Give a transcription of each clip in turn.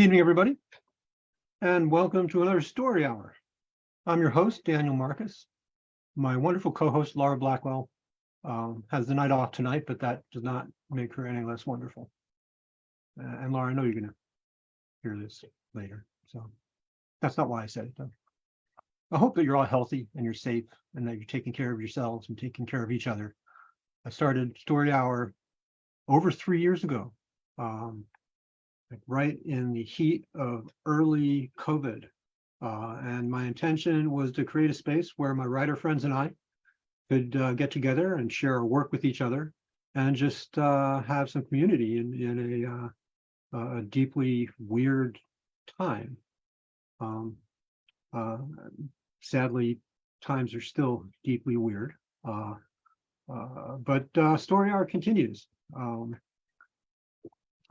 Good evening, everybody, and welcome to another Story Hour. I'm your host, Daniel Marcus. My wonderful co-host, Laura Blackwell, has the night off tonight, but that does not make her any less wonderful. And Laura, I know you're going to hear this later, so that's not why I said it, though. I hope that you're all healthy and you're safe and that you're taking care of yourselves and taking care of each other. I started Story Hour over 3 years ago. Right in the heat of early COVID. And my intention was to create a space where my writer friends and I could get together and share our work with each other and just have some community in a deeply weird time. Sadly, times are still deeply weird, but Story Hour continues.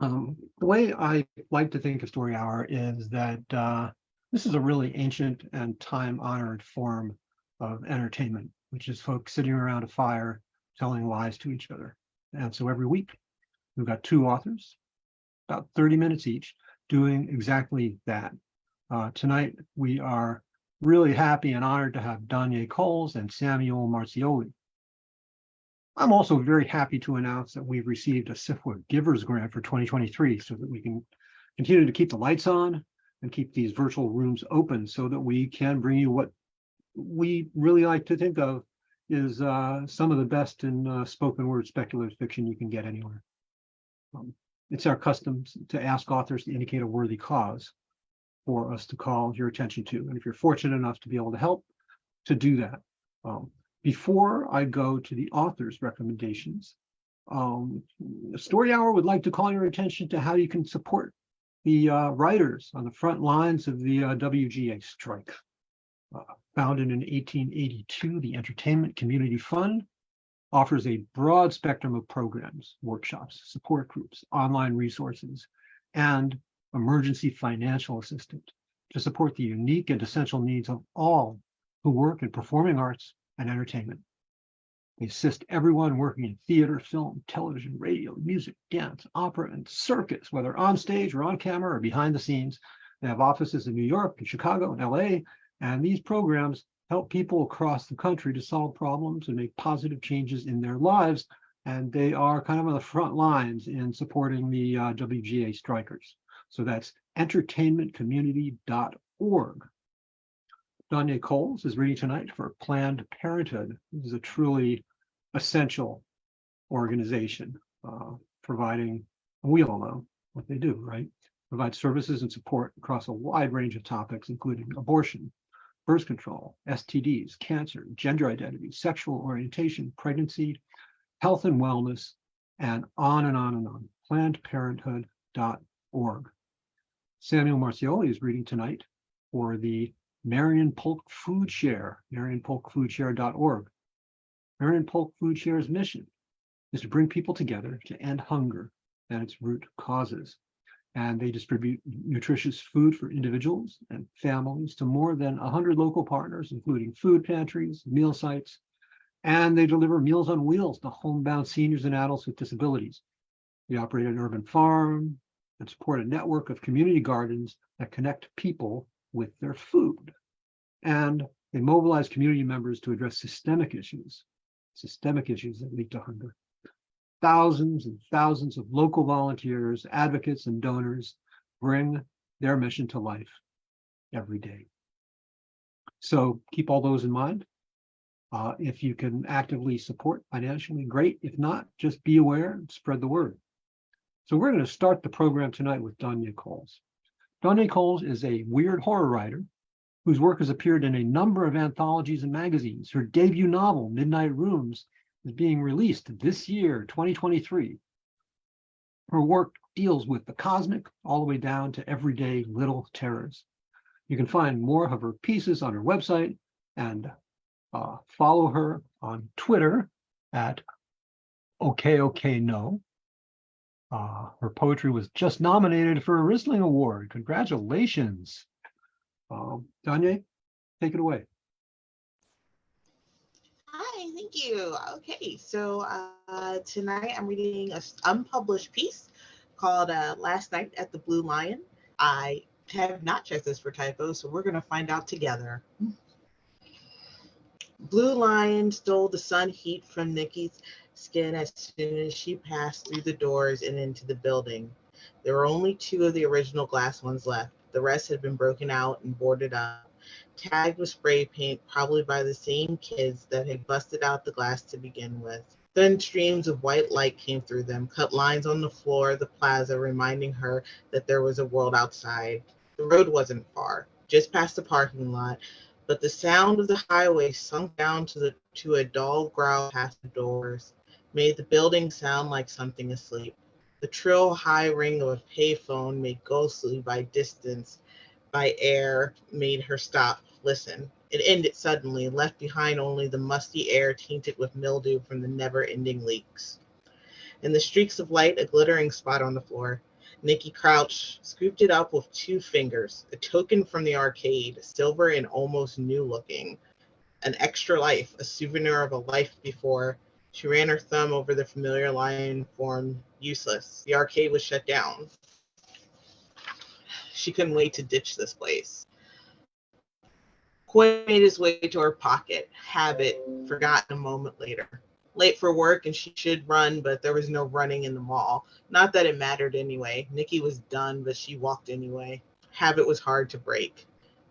The way I like to think of Story Hour is that this is a really ancient and time-honored form of entertainment, which is folks sitting around a fire telling lies to each other. And so every week, we've got two authors, about 30 minutes each, doing exactly that. Tonight, we are really happy and honored to have Donyae Coles and Samuel Marzioli. I'm also very happy to announce that we've received a SIFWA Givers Grant for 2023 so that we can continue to keep the lights on and keep these virtual rooms open so that we can bring you what we really like to think of is some of the best in spoken word speculative fiction you can get anywhere. It's our custom to ask authors to indicate a worthy cause for us to call your attention to. And if you're fortunate enough to be able to help, to do that. Before I go to the author's recommendations, Story Hour would like to call your attention to how you can support the writers on the front lines of the WGA strike. Founded in 1882, the Entertainment Community Fund offers a broad spectrum of programs, workshops, support groups, online resources, and emergency financial assistance to support the unique and essential needs of all who work in performing arts and entertainment. They assist everyone working in theater, film, television, radio, music, dance, opera, and circus, whether on stage or on camera or behind the scenes. They have offices in New York and Chicago and LA, and these programs help people across the country to solve problems and make positive changes in their lives. And they are kind of on the front lines in supporting the WGA strikers. So that's entertainmentcommunity.org. Donyae Coles is reading tonight for Planned Parenthood. This is a truly essential organization providing, we all know what they do, right? Provide services and support across a wide range of topics, including abortion, birth control, STDs, cancer, gender identity, sexual orientation, pregnancy, health and wellness, and on and on and on. PlannedParenthood.org. Samuel Marzioli is reading tonight for the Marion Polk Food Share, MarionPolkFoodShare.org. Marion Polk Food Share's mission is to bring people together to end hunger and its root causes. And they distribute nutritious food for individuals and families to more than 100 local partners, including food pantries, meal sites, and they deliver Meals on Wheels to homebound seniors and adults with disabilities. They operate an urban farm and support a network of community gardens that connect people with their food. And they mobilize community members to address systemic issues that lead to hunger. Thousands and thousands of local volunteers, advocates, and donors bring their mission to life every day. So keep all those in mind. If you can actively support financially, great. If not, just be aware and spread the word. So we're going to start the program tonight with Donyae Coles. Donyae Coles is a weird horror writer whose work has appeared in a number of anthologies and magazines. Her debut novel, Midnight Rooms, is being released this year, 2023. Her work deals with the cosmic all the way down to everyday little terrors. You can find more of her pieces on her website and follow her on Twitter at OKOKNO. Her poetry was just nominated for a Ristling Award. Congratulations. Donyae, take it away. Hi, thank you. Okay, so tonight I'm reading an unpublished piece called Last Night at the Blue Lion. I have not checked this for typos, so we're going to find out together. Blue Lion stole the sun heat from Nikki's skin as soon as she passed through the doors and into the building. There were only 2 of the original glass ones left. The rest had been broken out and boarded up, tagged with spray paint, probably by the same kids that had busted out the glass to begin with. Thin streams of white light came through them, cut lines on the floor of the plaza, reminding her that there was a world outside. The road wasn't far, just past the parking lot, but the sound of the highway sunk down to a dull growl past the doors, made the building sound like something asleep. The trill high ring of a payphone, made ghostly by air, made her stop, listen. It ended suddenly, left behind only the musty air tainted with mildew from the never-ending leaks. In the streaks of light, a glittering spot on the floor. Nikki crouched, scooped it up with 2 fingers, a token from the arcade, silver and almost new-looking. An extra life, a souvenir of a life before. She ran her thumb over the familiar line form. Useless. The arcade was shut down. She couldn't wait to ditch this place. Coy made his way to her pocket. Habit, forgotten a moment later. Late for work and she should run, but there was no running in the mall. Not that it mattered anyway. Nikki was done, but she walked anyway. Habit was hard to break.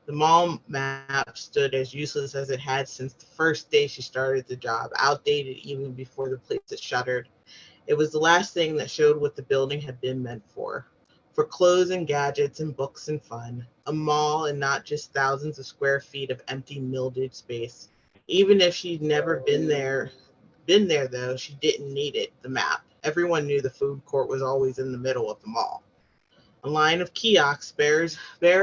The mall map stood as useless as it had since the first day she started the job, outdated even before the place had shuttered. It was the last thing that showed what the building had been meant for clothes and gadgets and books and fun, a mall and not just thousands of square feet of empty, mildewed space. Even if she'd never been there though, she didn't need it, the map. Everyone knew the food court was always in the middle of the mall. A line of kiosks, bare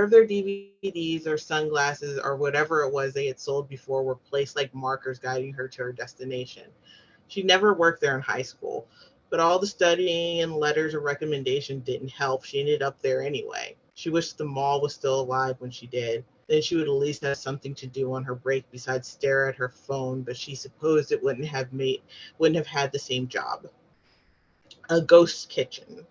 of their DVDs or sunglasses or whatever it was they had sold before, were placed like markers guiding her to her destination. She never worked there in high school, but all the studying and letters of recommendation didn't help. She ended up there anyway. She wished the mall was still alive when she did. Then she would at least have something to do on her break besides stare at her phone, but she supposed it wouldn't have had the same job. A ghost kitchen.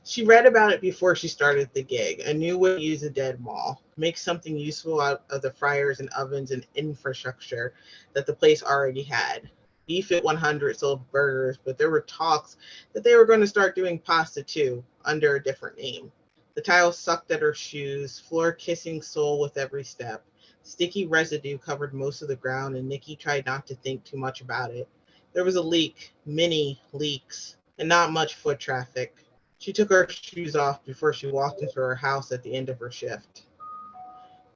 She read about it before she started the gig. A new way to use a dead mall, make something useful out of the fryers and ovens and infrastructure that the place already had. BFit 100 sold burgers, but there were talks that they were going to start doing pasta too, under a different name. The tiles sucked at her shoes, floor kissing sole with every step. Sticky residue covered most of the ground, and Nikki tried not to think too much about it. There was a leak, many leaks, and not much foot traffic. She took her shoes off before she walked into her house at the end of her shift.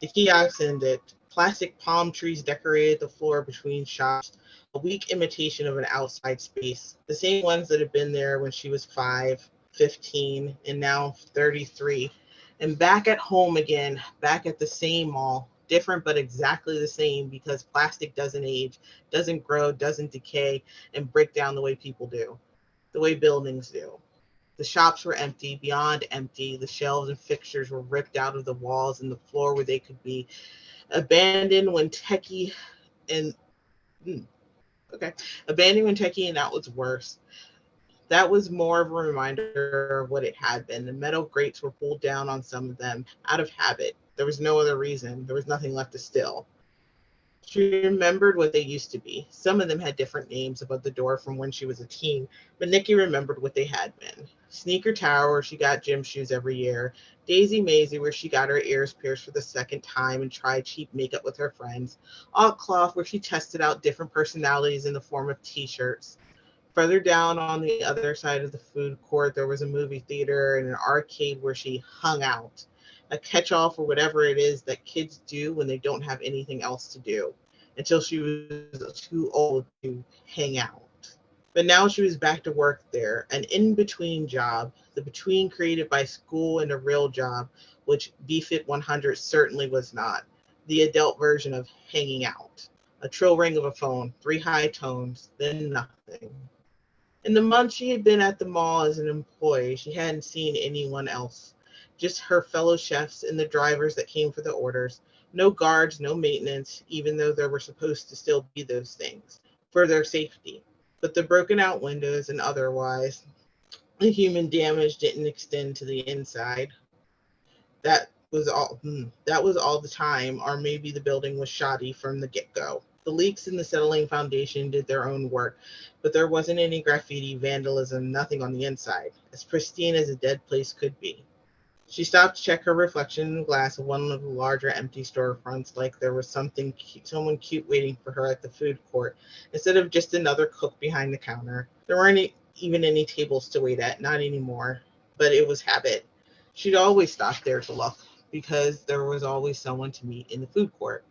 The kiosk ended. Plastic palm trees decorated the floor between shops, a weak imitation of an outside space. The same ones that had been there when she was 5, 15, and now 33. And back at home again, back at the same mall. Different but exactly the same because plastic doesn't age, doesn't grow, doesn't decay, and break down the way people do, the way buildings do. The shops were empty, beyond empty. The shelves and fixtures were ripped out of the walls and the floor where they could be. Abandoned when techie and okay, abandoned when techie and that was worse. That was more of a reminder of what it had been. The metal grates were pulled down on some of them out of habit. There was no other reason. There was nothing left to steal. She remembered what they used to be. Some of them had different names above the door from when she was a teen, but Nikki remembered what they had been. Sneaker Tower, where she got gym shoes every year. Daisy Maisie, where she got her ears pierced for the second time and tried cheap makeup with her friends. Alt Cloth, where she tested out different personalities in the form of t-shirts. Further down on the other side of the food court, there was a movie theater and an arcade where she hung out, a catch-all for whatever it is that kids do when they don't have anything else to do, until she was too old to hang out. But now she was back to work there, an in-between job, the between created by school and a real job, which BFit 100 certainly was not, the adult version of hanging out. A trill ring of a phone, 3 high tones, then nothing. In the month she had been at the mall as an employee, she hadn't seen anyone else. Just her fellow chefs and the drivers that came for the orders. No guards, no maintenance, even though there were supposed to still be those things, for their safety. But the broken out windows and otherwise, the human damage didn't extend to the inside. That was all. That was all the time, or maybe the building was shoddy from the get-go. The leaks in the settling foundation did their own work, but there wasn't any graffiti, vandalism, nothing on the inside, as pristine as a dead place could be. She stopped to check her reflection in the glass of one of the larger empty storefronts, like there was someone cute waiting for her at the food court, instead of just another cook behind the counter. There weren't even any tables to wait at, not anymore, but it was habit. She'd always stop there to look, because there was always someone to meet in the food court.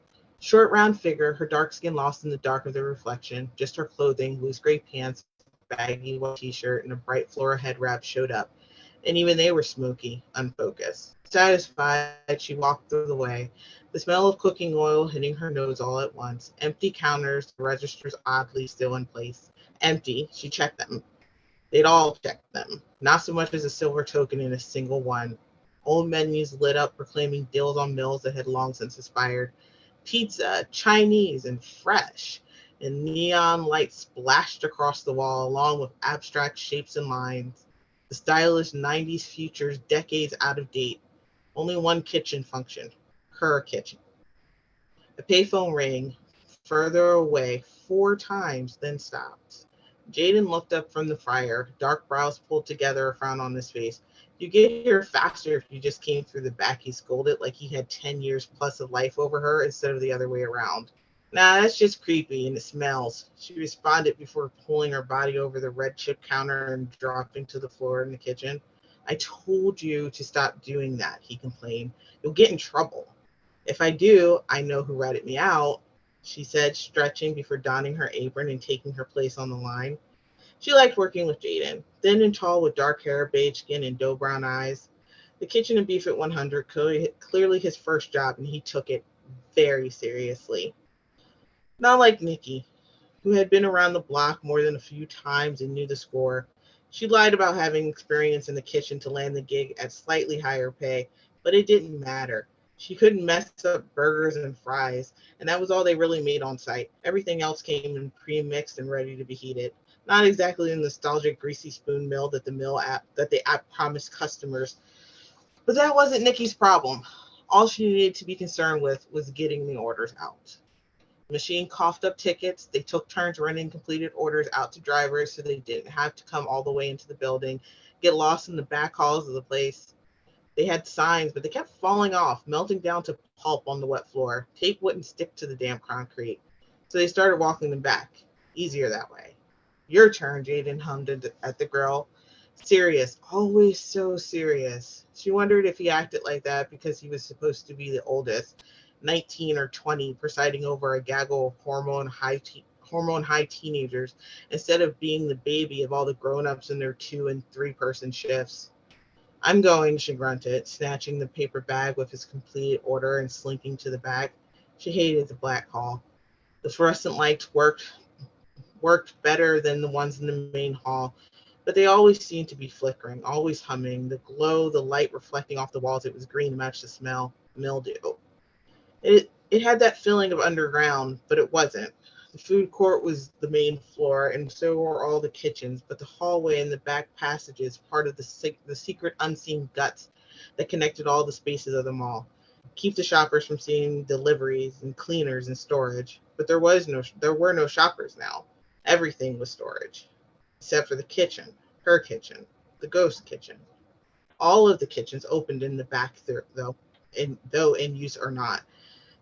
Short, round figure, her dark skin lost in the dark of the reflection, just her clothing, loose gray pants, baggy white t-shirt, and a bright floral head wrap showed up, and even they were smoky, unfocused. Satisfied, she walked through the way, the smell of cooking oil hitting her nose all at once. Empty counters, the registers oddly still in place. Empty, she checked them. They'd all checked them, not so much as a silver token in a single one. Old menus lit up proclaiming deals on meals that had long since expired. Pizza, Chinese, and fresh. And neon lights splashed across the wall, along with abstract shapes and lines. The stylish 90s futures decades out of date. Only one kitchen functioned. Her kitchen. A payphone rang further away 4 times, then stopped. Jaden looked up from the fryer, dark brows pulled together, a frown on his face. You get here faster if you just came through the back, he scolded, like he had 10 years plus of life over her instead of the other way around. Nah, that's just creepy and it smells, she responded before pulling her body over the red chip counter and dropping to the floor in the kitchen. I told you to stop doing that, he complained. You'll get in trouble. If I do, I know who ratted me out, she said, stretching before donning her apron and taking her place on the line. She liked working with Jaden, thin and tall with dark hair, beige skin, and doe brown eyes. The kitchen and beef at 100, clearly his first job, and he took it very seriously. Not like Nikki, who had been around the block more than a few times and knew the score. She lied about having experience in the kitchen to land the gig at slightly higher pay, but it didn't matter. She couldn't mess up burgers and fries, and that was all they really made on site. Everything else came in pre-mixed and ready to be heated. Not exactly the nostalgic greasy spoon mill that the app promised customers, but that wasn't Nikki's problem. All she needed to be concerned with was getting the orders out. The machine coughed up tickets. They took turns running completed orders out to drivers so they didn't have to come all the way into the building, get lost in the back halls of the place. They had signs, but they kept falling off, melting down to pulp on the wet floor. Tape wouldn't stick to the damp concrete. So they started walking them back. Easier that way. Your turn, Jaden hummed at the grill. Serious, always so serious. She wondered if he acted like that because he was supposed to be the oldest, 19 or 20, presiding over a gaggle of hormone high teenagers, instead of being the baby of all the grown-ups in their 2 and 3-person shifts. I'm going, she grunted, snatching the paper bag with his completed order and slinking to the back. She hated the black hall. The fluorescent lights worked better than the ones in the main hall, but they always seemed to be flickering, always humming. The glow, the light reflecting off the walls, it was green to match the smell. Mildew. It had that feeling of underground, but it wasn't. The food court was the main floor, and so were all the kitchens, but the hallway and the back passages, part of the secret unseen guts that connected all the spaces of the mall. Keep the shoppers from seeing deliveries and cleaners and storage. But there were no shoppers now. Everything was storage, except for the kitchen, her kitchen, the ghost kitchen. All of the kitchens opened in the back there, though in use or not.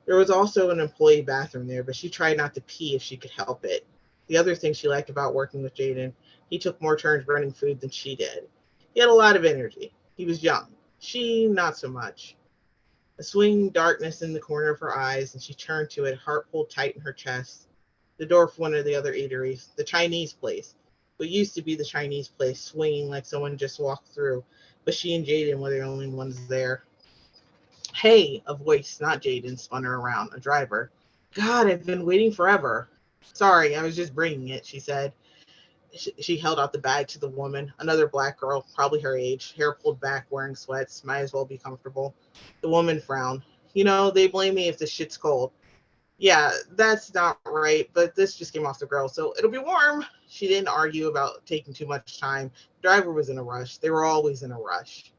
There was also an employee bathroom there, but she tried not to pee if she could help it. The other thing she liked about working with Jaden, he took more turns running food than she did. He had a lot of energy. He was young. She, not so much. A swinging darkness in the corner of her eyes, and she turned to it, heart pulled tight in her chest. The door for one of the other eateries, the Chinese place. What used to be the Chinese place, swinging like someone just walked through, but she and Jaden were the only ones there. Hey, a voice, not Jaden, spun her around, a driver. God, I've been waiting forever. Sorry, I was just bringing it, she said. She held out the bag to the woman, another black girl, probably her age, hair pulled back, wearing sweats, might as well be comfortable. The woman frowned. You know, they blame me if the shit's cold. Yeah, that's not right, but this just came off the grill, so it'll be warm. She didn't argue about taking too much time. The driver was in a rush. They were always in a rush.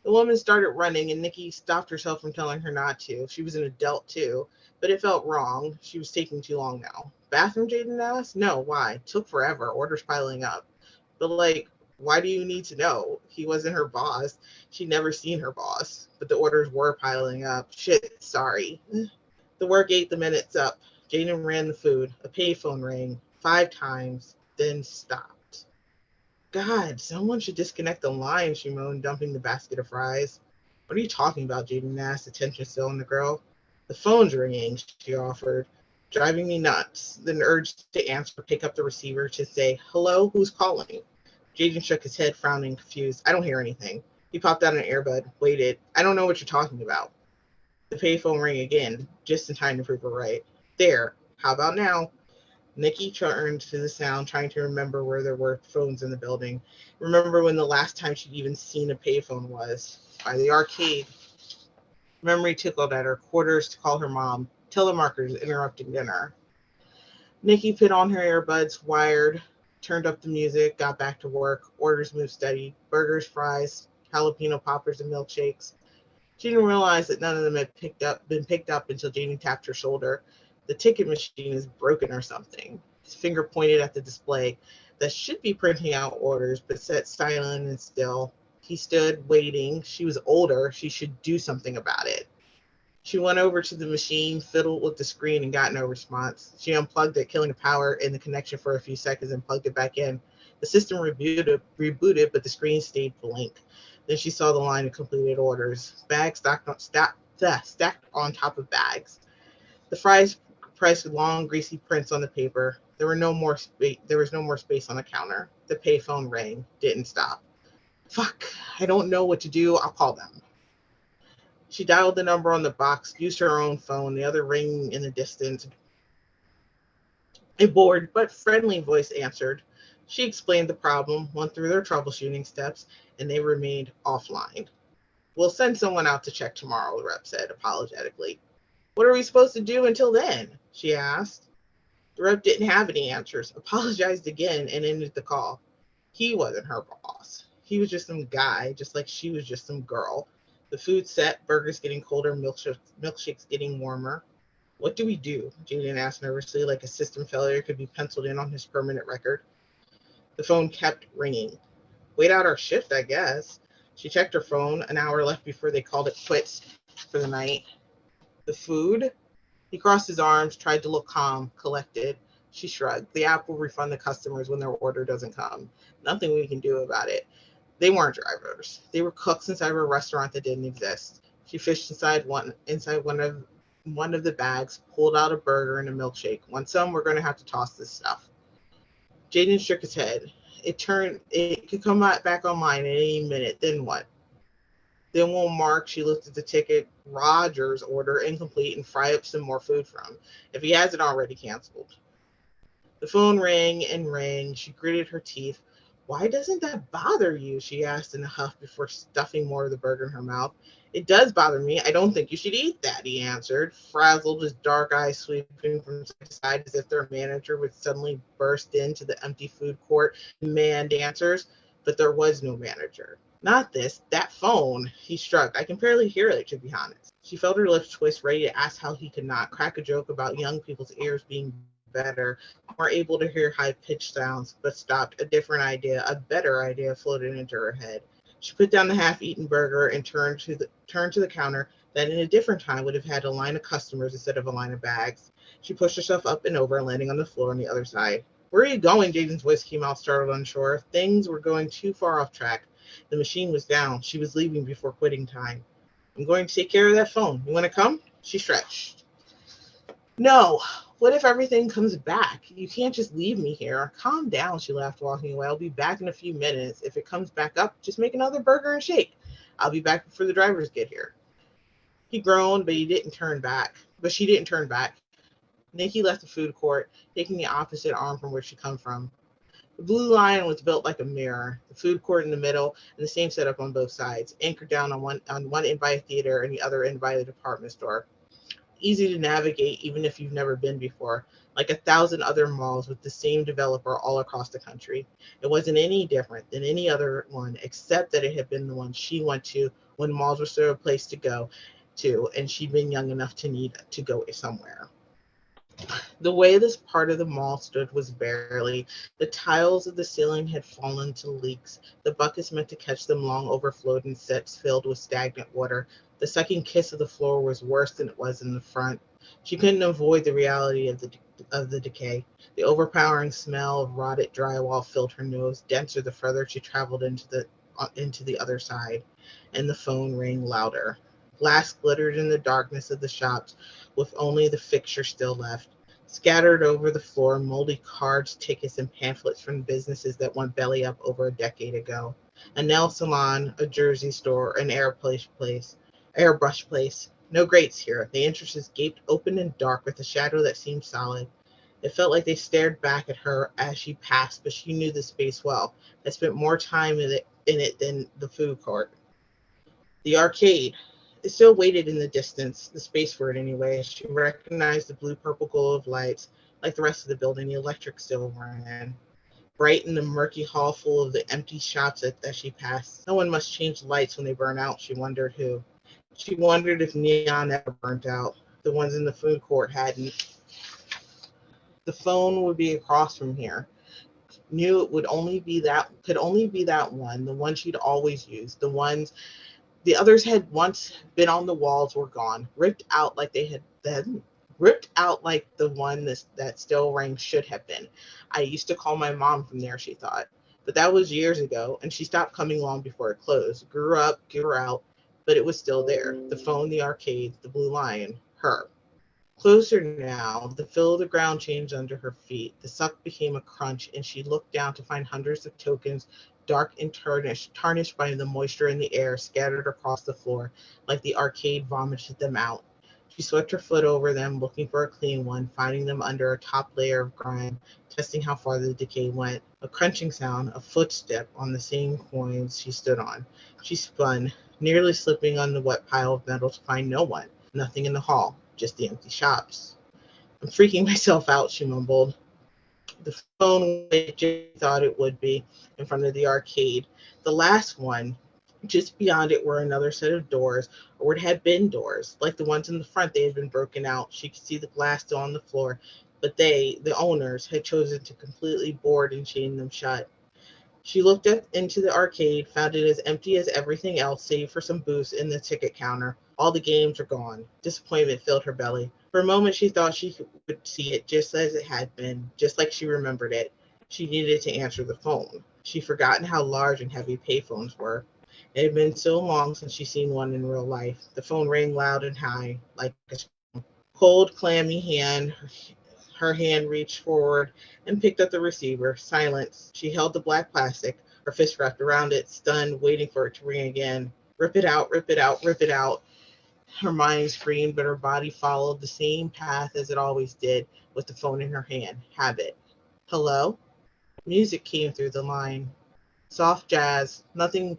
The woman started running, and Nikki stopped herself from telling her not to. She was an adult, too, but it felt wrong. She was taking too long now. Bathroom, Jaden asked? No, why? Took forever. Orders piling up. But, like, why do you need to know? He wasn't her boss. She'd never seen her boss. But the orders were piling up. Shit, sorry. The work ate the minutes up. Jaden ran the food. A payphone rang 5 times, then stopped. God, someone should disconnect the line, she moaned, dumping the basket of fries. What are you talking about, Jaden asked, attention still on the girl. The phone's ringing, she offered, driving me nuts, then urged to answer, pick up the receiver to say, hello, who's calling? Jaden shook his head, frowning, confused. I don't hear anything. He popped out an earbud, waited. I don't know what you're talking about. The payphone rang again, just in time to prove her right. There. How about now? Nikki turned to the sound, trying to remember where there were phones in the building. Remember when the last time she'd even seen a payphone was. By the arcade. Memory tickled at her, quarters to call her mom. Telemarketers interrupting dinner. Nikki put on her earbuds, wired, turned up the music, got back to work. Orders moved steady. Burgers, fries, jalapeno poppers, and milkshakes. She didn't realize that none of them had been picked up until Jamie tapped her shoulder. The ticket machine is broken or something. His finger pointed at the display that should be printing out orders, but sat silent and still. He stood, waiting. She was older. She should do something about it. She went over to the machine, fiddled with the screen, and got no response. She unplugged it, killing the power in the connection for a few seconds, and plugged it back in. The system rebooted, but the screen stayed blank. Then she saw the line of completed orders, bags stacked on top of bags. The fries priced with long, greasy prints on the paper. There was no more space on the counter. The payphone rang, didn't stop. Fuck, I don't know what to do. I'll call them. She dialed the number on the box, used her own phone, the other ringing in the distance. A bored but friendly voice answered. She explained the problem, went through their troubleshooting steps, and they remained offline. We'll send someone out to check tomorrow, the rep said apologetically. What are we supposed to do until then? She asked. The rep didn't have any answers, apologized again, and ended the call. He wasn't her boss. He was just some guy, just like she was just some girl. The food set, burgers getting colder, milkshakes getting warmer. What do we do? Jaden asked nervously, like a system failure could be penciled in on his permanent record. The phone kept ringing. Wait out our shift, I guess. She checked her phone, an hour left before they called it quits for the night. The food? He crossed his arms, tried to look calm, collected. She shrugged. The app will refund the customers when their order doesn't come. Nothing we can do about it. They weren't drivers. They were cooks inside of a restaurant that didn't exist. She fished inside one of the bags, pulled out a burger and a milkshake. Want some? We're going to have to toss this stuff. Jaden shook his head. It could come back online at any minute. Then what? Then we'll mark, she looked at the ticket, Roger's order incomplete and fry up some more food from, if he hasn't already canceled. The phone rang and rang. She gritted her teeth. Why doesn't that bother you? She asked in a huff before stuffing more of the burger in her mouth. It does bother me. I don't think you should eat that, he answered, frazzled, his dark eyes sweeping from side to side as if their manager would suddenly burst into the empty food court and demand answers. But there was no manager. Not this, that phone. He shrugged. I can barely hear it, to be honest. She felt her lips twist, ready to ask how he could not crack a joke about young people's ears being better, more able to hear high-pitched sounds, but stopped. A different idea, a better idea floated into her head. She put down the half-eaten burger and turned to the counter that in a different time would have had a line of customers instead of a line of bags. She pushed herself up and over, landing on the floor on the other side. Where are you going? Jaden's voice came out, startled, unsure. Things were going too far off track. The machine was down. She was leaving before quitting time. I'm going to take care of that phone. You want to come? She stretched. No. What if everything comes back? You can't just leave me here. Calm down, she laughed, walking away. I'll be back in a few minutes. If it comes back up, just make another burger and shake. I'll be back before the drivers get here. He groaned, but she didn't turn back. Nikki left the food court, taking the opposite arm from where she come from. The Blue Lion was built like a mirror, the food court in the middle, and the same setup on both sides, anchored down on one end by a theater and the other end by the department store. Easy to navigate even if you've never been before, like 1,000 other malls with the same developer all across the country. It wasn't any different than any other one, except that it had been the one she went to when malls were still a place to go to, and she'd been young enough to need to go somewhere. The way this part of the mall stood was barely. The tiles of the ceiling had fallen to leaks. The buckets meant to catch them long overflowed in sets filled with stagnant water. The sucking kiss of the floor was worse than it was in the front. She couldn't avoid the reality of the decay. The overpowering smell of rotted drywall filled her nose, denser the further she traveled into the other side, and the phone rang louder. Glass glittered in the darkness of the shops, with only the fixture still left. Scattered over the floor, moldy cards, tickets, and pamphlets from businesses that went belly up over a decade ago. A nail salon, a jersey store, an airbrush place. No grates here. The entrances gaped open and dark with a shadow that seemed solid. It felt like they stared back at her as she passed, but she knew the space well. Had spent more time in it than the food court. The arcade. It still waited in the distance, the space for it anyway. She recognized the blue-purple glow of lights. Like the rest of the building, the electric still ran. Bright in the murky hall full of the empty shops as she passed. Someone must change the lights when they burn out, she wondered who. She wondered if neon ever burnt out. The ones in the food court hadn't. The phone would be across from here. Knew it could only be that one, the one she'd always used, the others had once been on the walls were gone, ripped out like they had then ripped out like the one that still rang should have been. I used to call my mom from there, she thought. But that was years ago, and she stopped coming long before it closed. Grew up, grew out, but it was still there. The phone, the arcade, the blue lion, her. Closer now, the feel of the ground changed under her feet. The suck became a crunch, and she looked down to find hundreds of tokens, dark and tarnished by the moisture in the air, scattered across the floor, like the arcade vomited them out. She swept her foot over them, looking for a clean one, finding them under a top layer of grime, testing how far the decay went. A crunching sound, a footstep on the same coins she stood on. She spun, nearly slipping on the wet pile of metal to find no one. Nothing in the hall, just the empty shops. I'm freaking myself out, she mumbled. The phone went she thought it would be in front of the arcade. The last one, just beyond it were another set of doors, or it had been doors. Like the ones in the front, they had been broken out. She could see the glass still on the floor, but they, the owners, had chosen to completely board and chain them shut. She looked up into the arcade, found it as empty as everything else, save for some booths in the ticket counter. All the games were gone. Disappointment filled her belly. For a moment, she thought she would see it just as it had been, just like she remembered it. She needed to answer the phone. She'd forgotten how large and heavy payphones were. It had been so long since she'd seen one in real life. The phone rang loud and high, like a cold, clammy hand. Her hand reached forward and picked up the receiver. Silence. She held the black plastic, her fist wrapped around it, stunned, waiting for it to ring again. Rip it out, rip it out, rip it out. Her mind screamed, but her body followed the same path as it always did, with the phone in her hand. Habit. Hello? Music came through the line. Soft jazz, nothing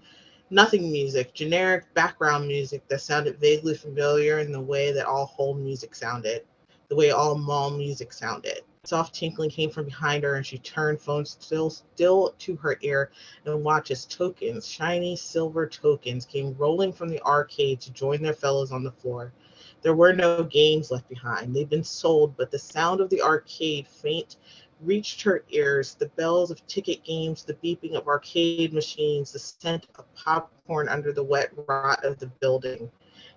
music, generic background music that sounded vaguely familiar in the way that all home music sounded, the way all mall music sounded. Soft tinkling came from behind her, and she turned, phone still to her ear, and watched as tokens, shiny silver tokens, came rolling from the arcade to join their fellows on the floor. There were no games left behind. They'd been sold, but the sound of the arcade, faint, reached her ears, the bells of ticket games, the beeping of arcade machines, the scent of popcorn under the wet rot of the building.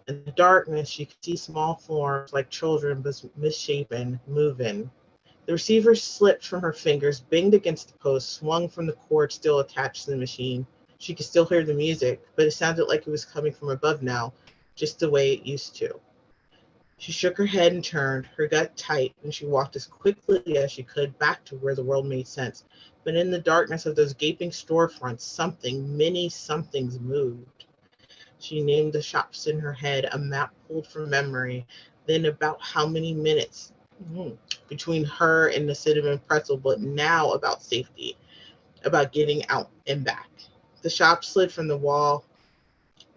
In the darkness, she could see small forms like children, but misshapen, moving. The receiver slipped from her fingers, banged against the post, swung from the cord still attached to the machine. She could still hear the music, but it sounded like it was coming from above now, just the way it used to. She shook her head and turned, her gut tight, and she walked as quickly as she could back to where the world made sense. But in the darkness of those gaping storefronts, many somethings moved. She named the shops in her head, a map pulled from memory. Then about how many minutes between her and the cinnamon pretzel, but now about safety, about getting out and back. The shop slid from the wall,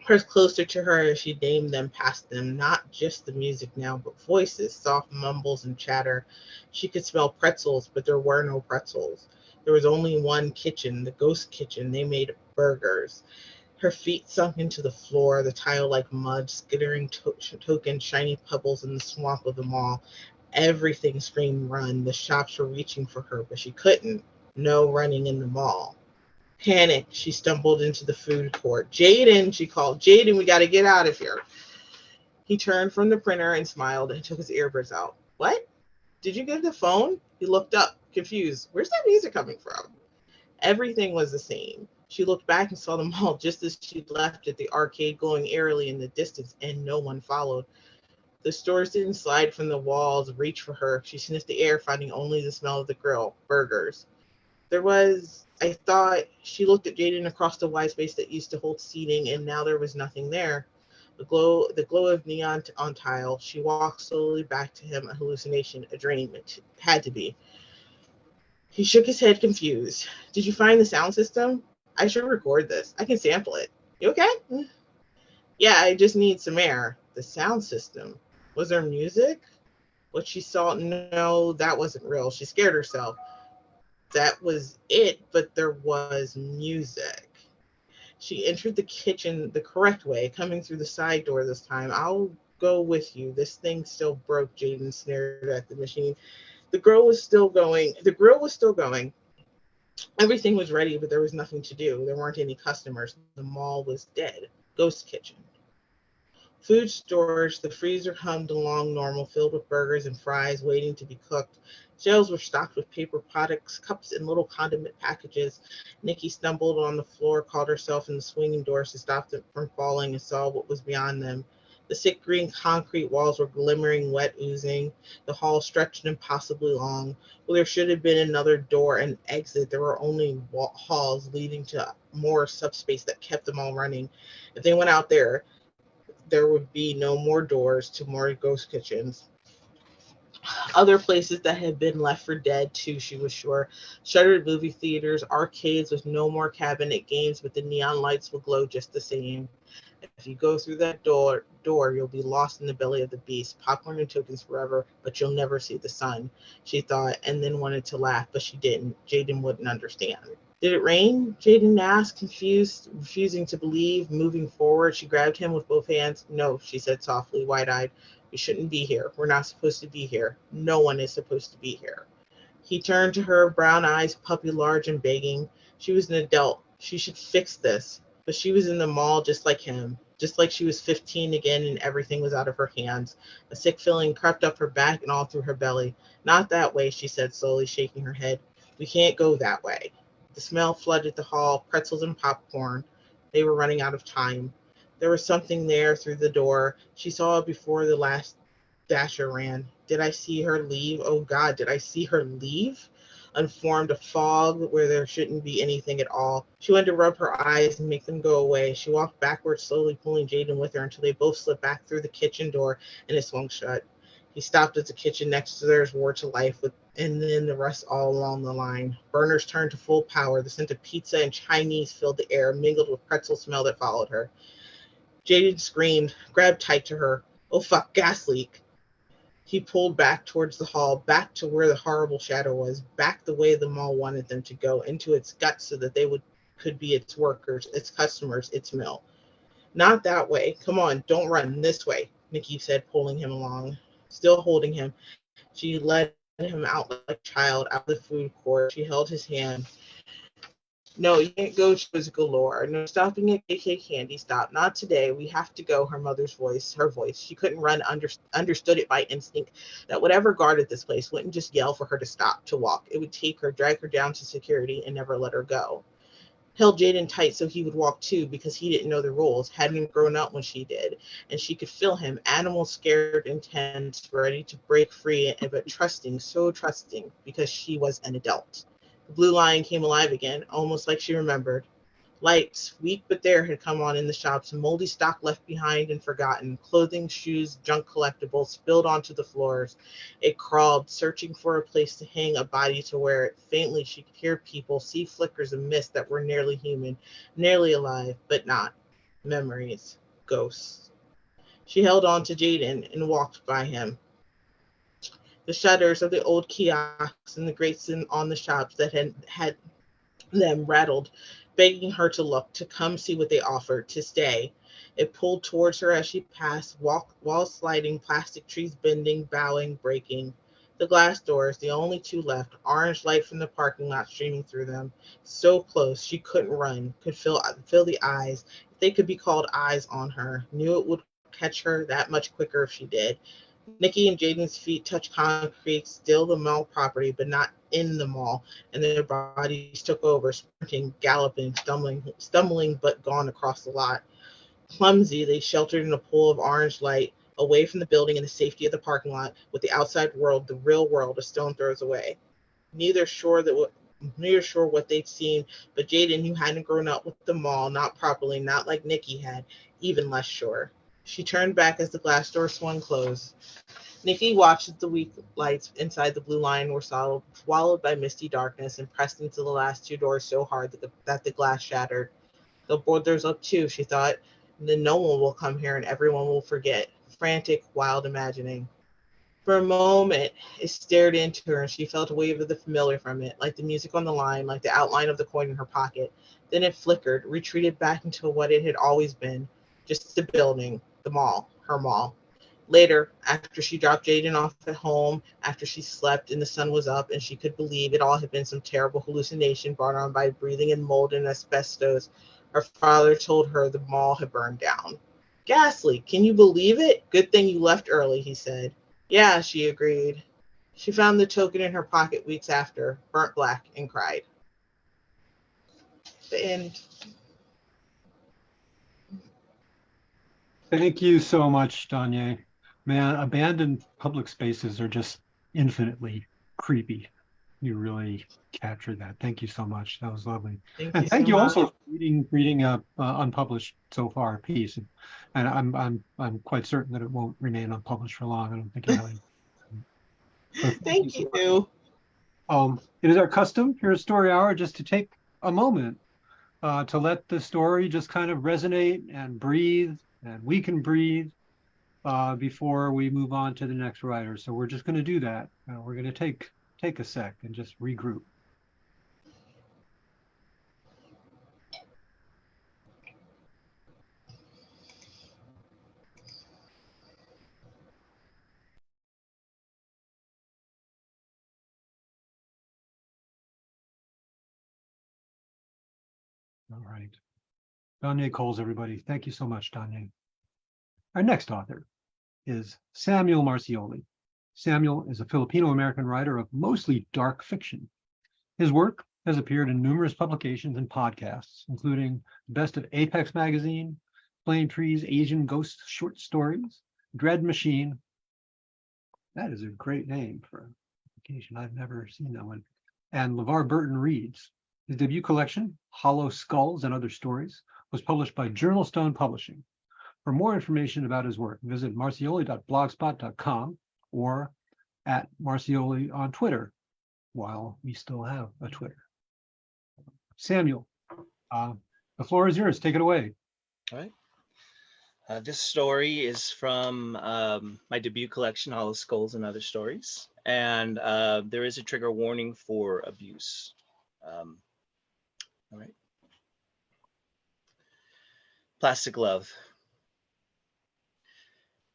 pressed closer to her as she named them past them, not just the music now, but voices, soft mumbles and chatter. She could smell pretzels, but there were no pretzels. There was only one kitchen, the ghost kitchen. They made burgers. Her feet sunk into the floor, the tile like mud, skittering token shiny pebbles in the swamp of the mall. Everything screamed run. The shops were reaching for her, but she couldn't. No running in the mall. Panicked, she stumbled into the food court. Jaden, she called. Jaden, we got to get out of here. He turned from the printer and smiled and took his earbuds out. What? Did you get the phone? He looked up, confused. Where's that music coming from? Everything was the same. She looked back and saw the mall just as she'd left it, the arcade glowing eerily in the distance, and no one followed. The stores didn't slide from the walls, reach for her. She sniffed the air, finding only the smell of the grill, burgers. I thought, she looked at Jaden across the wide space that used to hold seating, and now there was nothing there. The glow of neon on tile. She walked slowly back to him, a hallucination, a dream. It had to be. He shook his head, confused. Did you find the sound system? I should record this. I can sample it. You okay? Yeah, I just need some air. The sound system. Was there music? What she saw, no, that wasn't real. She scared herself. That was it, but there was music. She entered the kitchen the correct way, coming through the side door this time. I'll go with you. This thing still broke. Jaden sneered at the machine. The grill was still going. Everything was ready, but there was nothing to do. There weren't any customers. The mall was dead. Ghost kitchen. Food storage, the freezer hummed along normal, filled with burgers and fries waiting to be cooked. Shelves were stocked with paper products, cups, and little condiment packages. Nikki stumbled on the floor, caught herself in the swinging doors to stop them from falling, and saw what was beyond them. The thick green concrete walls were glimmering, wet, oozing. The hall stretched impossibly long. Well, there should have been another door and exit. There were only halls leading to more subspace that kept them all running. If they went out there would be no more doors to more ghost kitchens. Other places that had been left for dead, too, she was sure. Shuttered movie theaters, arcades with no more cabinet games, but the neon lights will glow just the same. If you go through that door, you'll be lost in the belly of the beast. Popcorn and tokens forever, but you'll never see the sun, she thought, and then wanted to laugh, but she didn't. Jaden wouldn't understand. Did it rain? Jaden asked, confused, refusing to believe. Moving forward, she grabbed him with both hands. No, she said softly, wide-eyed. We shouldn't be here. We're not supposed to be here. No one is supposed to be here. He turned to her, brown eyes puppy large and begging. She was an adult. She should fix this. But she was in the mall just like him, just like she was 15 again and everything was out of her hands. A sick feeling crept up her back and all through her belly. Not that way, she said slowly, shaking her head. We can't go that way. The smell flooded the hall, pretzels and popcorn. They were running out of time. There was something there through the door. She saw it before the last Dasher ran. Did I see her leave? Oh God, did I see her leave? Unformed, a fog where there shouldn't be anything at all. She went to rub her eyes and make them go away. She walked backwards, slowly pulling Jaden with her until they both slipped back through the kitchen door and it swung shut. He stopped at the kitchen next to theirs, roared to life, and then the rest all along the line. Burners turned to full power. The scent of pizza and Chinese filled the air, mingled with pretzel smell that followed her. Jaden screamed, grabbed tight to her. Oh fuck, gas leak. He pulled back towards the hall, back to where the horrible shadow was, back the way the mall wanted them to go, into its guts so that they could be its workers, its customers, its mill. Not that way. Come on, don't run. This way, Nikki said, pulling him along. Still holding him, she led him out like a child out of the food court. She held his hand. No, you can't go, she was galore. No stopping at KK Candy. Stop. Not today. We have to go, her voice. She couldn't run, understood it by instinct, that whatever guarded this place wouldn't just yell for her to stop, to walk. It would take her, drag her down to security, and never let her go. Held Jaden tight so he would walk too, because he didn't know the rules, hadn't grown up when she did, and she could feel him, animal scared, intense, ready to break free, but trusting, so trusting, because she was an adult. The blue line came alive again, almost like she remembered. Lights, weak but there, had come on in the shops, moldy stock left behind and forgotten, clothing, shoes, junk collectibles spilled onto the floors. It crawled, searching for a place to hang, a body to wear it. Faintly she could hear people, see flickers of mist that were nearly human, nearly alive, but not. Memories. Ghosts. She held on to Jaden and walked by him. The shutters of the old kiosks and the grates on the shops that had them rattled begging her to look, to come see what they offered, to stay. It pulled towards her as she passed, walls sliding, plastic trees bending, bowing, breaking. The glass doors, the only two left, orange light from the parking lot streaming through them. So close, she couldn't run, could feel the eyes, if they could be called eyes on her, knew it would catch her that much quicker if she did. Nikki and Jaden's feet touched concrete, still the mall property, but not in the mall, and their bodies took over, sprinting, galloping, stumbling but gone across the lot. Clumsy, they sheltered in a pool of orange light, away from the building and the safety of the parking lot, with the outside world, the real world, a stone throws away. Neither sure that neither sure what they'd seen, but Jaden, who hadn't grown up with the mall, not properly, not like Nikki had, even less sure. She turned back as the glass door swung closed. Nikki watched as the weak lights inside the blue line were swallowed by misty darkness and pressed into the last two doors so hard that the glass shattered. They'll board theirs up too, she thought. And then no one will come here and everyone will forget. Frantic, wild imagining. For a moment, it stared into her and she felt a wave of the familiar from it, like the music on the line, like the outline of the coin in her pocket. Then it flickered, retreated back into what it had always been, just a building, the mall, her mall. Later, after she dropped Jaden off at home, after she slept and the sun was up and she could believe it all had been some terrible hallucination brought on by breathing in mold and asbestos, her father told her the mall had burned down. Ghastly, can you believe it? Good thing you left early, he said. Yeah, she agreed. She found the token in her pocket weeks after, burnt black, and cried. The end. Thank you so much, Donyae. Man, abandoned public spaces are just infinitely creepy. You really captured that. Thank you so much. That was lovely. Thank you And so thank you much. also for reading a unpublished so far piece. And I'm quite certain that it won't remain unpublished for long. I don't think it really. So thank you Thank so much. you. It is our custom here at Story Hour just to take a moment to let the story just kind of resonate and breathe, and we can breathe before we move on to the next writer. So we're just going to do that. We're going to take a sec and just regroup. All right. Donyae Coles, everybody. Thank you so much, Donyae. Our next author is Samuel Marzioli. Samuel is a Filipino-American writer of mostly dark fiction. His work has appeared in numerous publications and podcasts, including Best of Apex Magazine, Flame Tree's Asian Ghost Short Stories, Dread Machine. That is a great name for a publication. I've never seen that one. And LeVar Burton Reads. His debut collection, Hollow Skulls and Other Stories, was published by Journal Stone Publishing. For more information about his work, visit marzioli.blogspot.com or at Marzioli on Twitter, while we still have a Twitter. Samuel, the floor is yours. Take it away. All right. This story is from my debut collection, Hollow Skulls and Other Stories. And there is a trigger warning for abuse. All right. Plastic Love.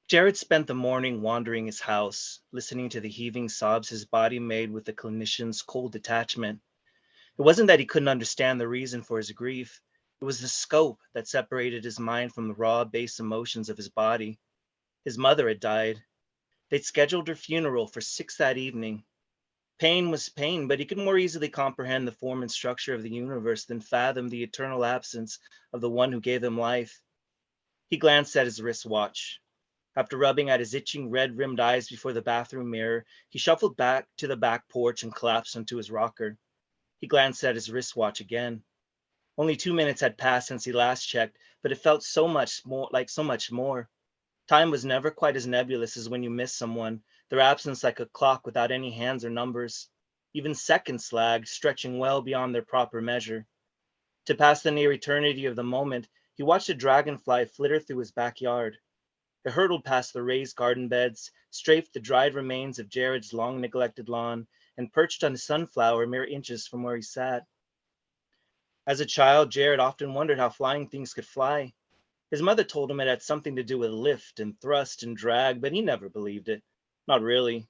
Jared spent the morning wandering his house, listening to the heaving sobs his body made with the clinician's cold detachment. It wasn't that he couldn't understand the reason for his grief. It was the scope that separated his mind from the raw, base emotions of his body. His mother had died. They'd scheduled her funeral for 6 that evening. Pain was pain, but he could more easily comprehend the form and structure of the universe than fathom the eternal absence of the one who gave him life. He glanced at his wristwatch. After rubbing at his itching red-rimmed eyes before the bathroom mirror, he shuffled back to the back porch and collapsed onto his rocker. He glanced at his wristwatch again. Only 2 minutes had passed since he last checked, but it felt so much more. Time was never quite as nebulous as when you miss someone, their absence like a clock without any hands or numbers. Even seconds lagged, stretching well beyond their proper measure. To pass the near eternity of the moment, he watched a dragonfly flitter through his backyard. It hurtled past the raised garden beds, strafed the dried remains of Jared's long-neglected lawn, and perched on a sunflower mere inches from where he sat. As a child, Jared often wondered how flying things could fly. His mother told him it had something to do with lift and thrust and drag, but he never believed it. Not really.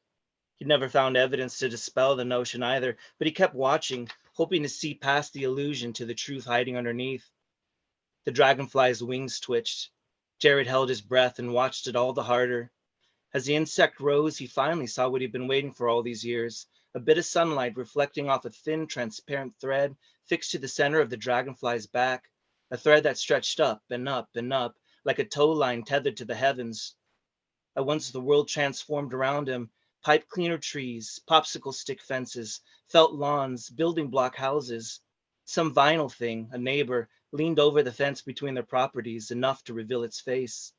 He'd never found evidence to dispel the notion either, but he kept watching, hoping to see past the illusion to the truth hiding underneath. The dragonfly's wings twitched. Jared held his breath and watched it all the harder. As the insect rose, he finally saw what he'd been waiting for all these years, a bit of sunlight reflecting off a thin, transparent thread fixed to the center of the dragonfly's back, a thread that stretched up and up and up, like a tow line tethered to the heavens. At once the world transformed around him, pipe cleaner trees, popsicle stick fences, felt lawns, building block houses. Some vinyl thing, a neighbor, leaned over the fence between their properties, enough to reveal its face.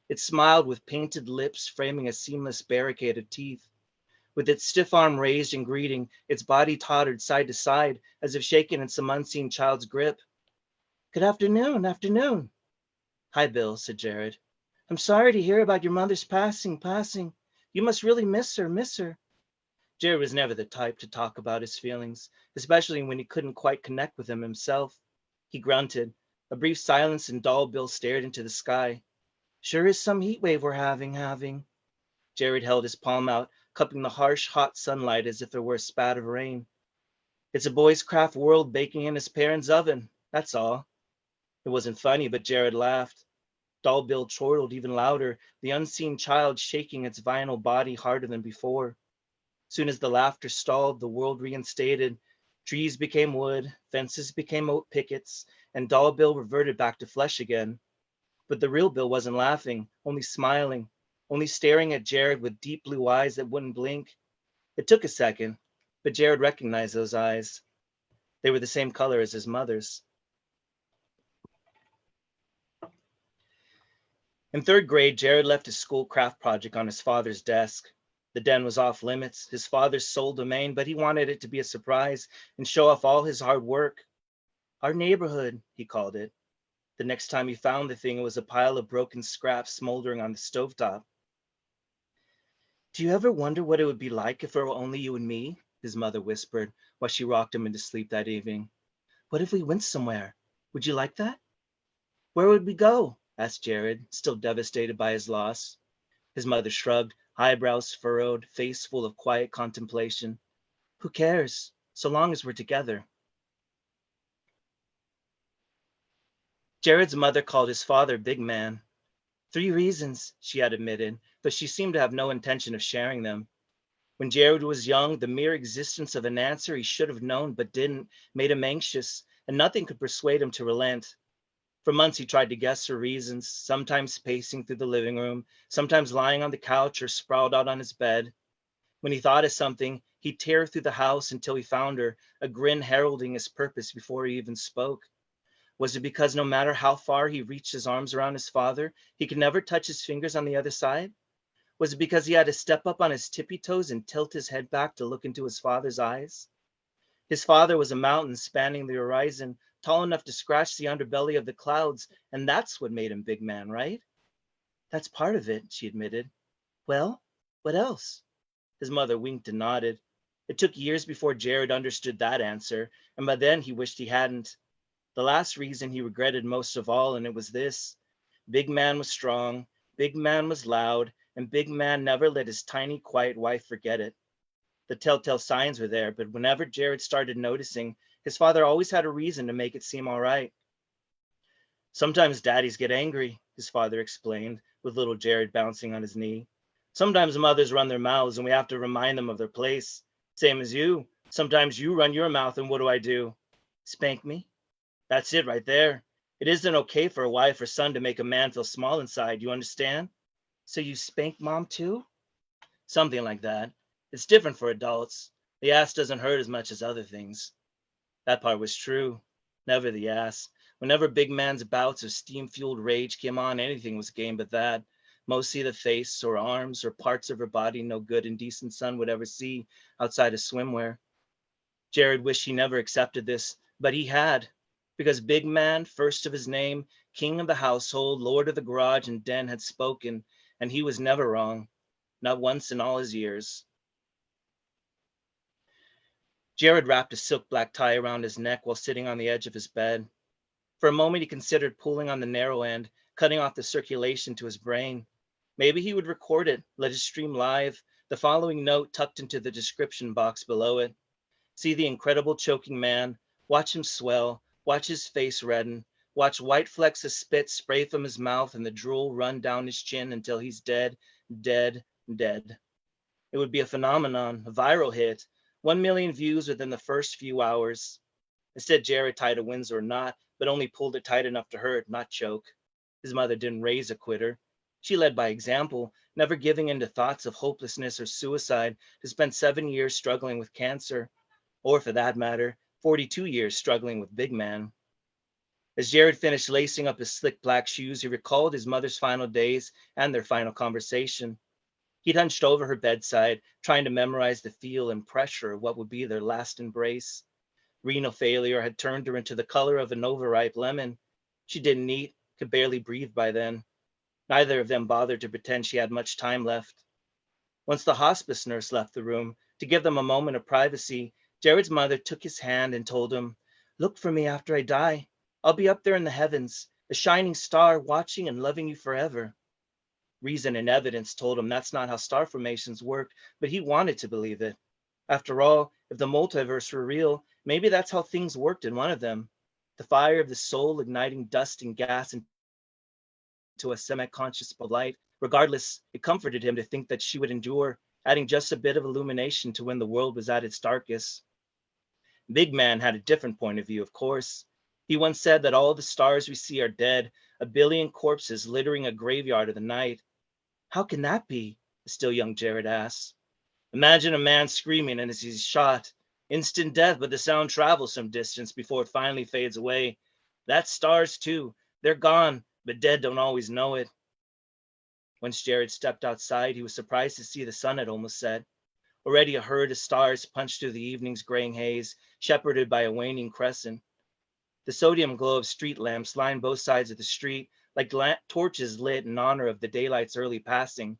It smiled with painted lips framing a seamless barricade of teeth. With its stiff arm raised in greeting, its body tottered side to side as if shaken in some unseen child's grip. Good afternoon, afternoon. Hi, Bill, said Jared. I'm sorry to hear about your mother's passing. You must really miss her. Jared was never the type to talk about his feelings, especially when he couldn't quite connect with them himself. He grunted. A brief silence, and Doll Bill stared into the sky. Sure is some heat wave we're having. Jared held his palm out, cupping the harsh, hot sunlight as if it were a spat of rain. It's a boy's craft world baking in his parents' oven, that's all. It wasn't funny, but Jared laughed. Doll Bill chortled even louder, the unseen child shaking its vinyl body harder than before. Soon as the laughter stalled, the world reinstated. Trees became wood, fences became oak pickets, and Doll Bill reverted back to flesh again. But the real Bill wasn't laughing, only smiling, only staring at Jared with deep blue eyes that wouldn't blink. It took a second, but Jared recognized those eyes. They were the same color as his mother's. In third grade, Jared left his school craft project on his father's desk. The den was off limits, his father's sole domain, but he wanted it to be a surprise and show off all his hard work. Our neighborhood, he called it. The next time he found the thing, it was a pile of broken scraps smoldering on the stovetop. Do you ever wonder what it would be like if it were only you and me? His mother whispered while she rocked him into sleep that evening. What if we went somewhere? Would you like that? Where would we go? Asked Jared, still devastated by his loss. His mother shrugged, eyebrows furrowed, face full of quiet contemplation. Who cares, so long as we're together? Jared's mother called his father Big Man. 3 reasons, she had admitted, but she seemed to have no intention of sharing them. When Jared was young, the mere existence of an answer he should have known but didn't made him anxious, and nothing could persuade him to relent. For months he tried to guess her reasons, sometimes pacing through the living room, sometimes lying on the couch or sprawled out on his bed. When he thought of something, he'd tear through the house until he found her, a grin heralding his purpose before he even spoke. Was it because no matter how far he reached his arms around his father, he could never touch his fingers on the other side? Was it because he had to step up on his tippy toes and tilt his head back to look into his father's eyes? His father was a mountain spanning the horizon, tall enough to scratch the underbelly of the clouds, and that's what made him Big Man, right? That's part of it, she admitted. Well, what else? His mother winked and nodded. It took years before Jared understood that answer, and by then he wished he hadn't. The last reason he regretted most of all, and it was this. Big Man was strong, Big Man was loud, and Big Man never let his tiny, quiet wife forget it. The telltale signs were there, but whenever Jared started noticing, his father always had a reason to make it seem all right. Sometimes daddies get angry, his father explained, with little Jared bouncing on his knee. Sometimes mothers run their mouths and we have to remind them of their place. Same as you. Sometimes you run your mouth and what do? Spank me? That's it right there. It isn't okay for a wife or son to make a man feel small inside, you understand? So you spank mom too? Something like that. It's different for adults. The ass doesn't hurt as much as other things. That part was true. Never the ass. Whenever Big Man's bouts of steam-fueled rage came on, anything was game but that. Mostly the face or arms or parts of her body no good and decent son would ever see outside of swimwear. Jared wished he never accepted this, but he had. Because Big Man, first of his name, king of the household, lord of the garage and den, had spoken, and he was never wrong. Not once in all his years. Jared wrapped a silk black tie around his neck while sitting on the edge of his bed. For a moment, he considered pulling on the narrow end, cutting off the circulation to his brain. Maybe he would record it, let it stream live, the following note tucked into the description box below it. See the incredible choking man, watch him swell, watch his face redden, watch white flecks of spit spray from his mouth and the drool run down his chin until he's dead, dead, dead. It would be a phenomenon, a viral hit, 1 million views within the first few hours. Instead, Jared tied a Windsor knot, but only pulled it tight enough to hurt, not choke. His mother didn't raise a quitter. She led by example, never giving in to thoughts of hopelessness or suicide, to spend 7 years struggling with cancer, or for that matter, 42 years struggling with Big Man. As Jared finished lacing up his slick black shoes, he recalled his mother's final days and their final conversation. He'd hunched over her bedside, trying to memorize the feel and pressure of what would be their last embrace. Renal failure had turned her into the color of an overripe lemon. She didn't eat, could barely breathe by then. Neither of them bothered to pretend she had much time left. Once the hospice nurse left the room, to give them a moment of privacy, Jared's mother took his hand and told him, "Look for me after I die. I'll be up there in the heavens, a shining star watching and loving you forever." Reason and evidence told him that's not how star formations worked, but he wanted to believe it. After all, if the multiverse were real, maybe that's how things worked in one of them. The fire of the soul igniting dust and gas into a semi-conscious light. Regardless, it comforted him to think that she would endure, adding just a bit of illumination to when the world was at its darkest. Big Man had a different point of view, of course. He once said that all the stars we see are dead, a billion corpses littering a graveyard of the night. How can that be? The still young Jared asked. Imagine a man screaming and as he's shot. Instant death, but the sound travels some distance before it finally fades away. That's stars too. They're gone, but dead don't always know it. Once Jared stepped outside, he was surprised to see the sun had almost set. Already a herd of stars punched through the evening's graying haze, shepherded by a waning crescent. The sodium glow of street lamps lined both sides of the street, like torches lit in honor of the daylight's early passing.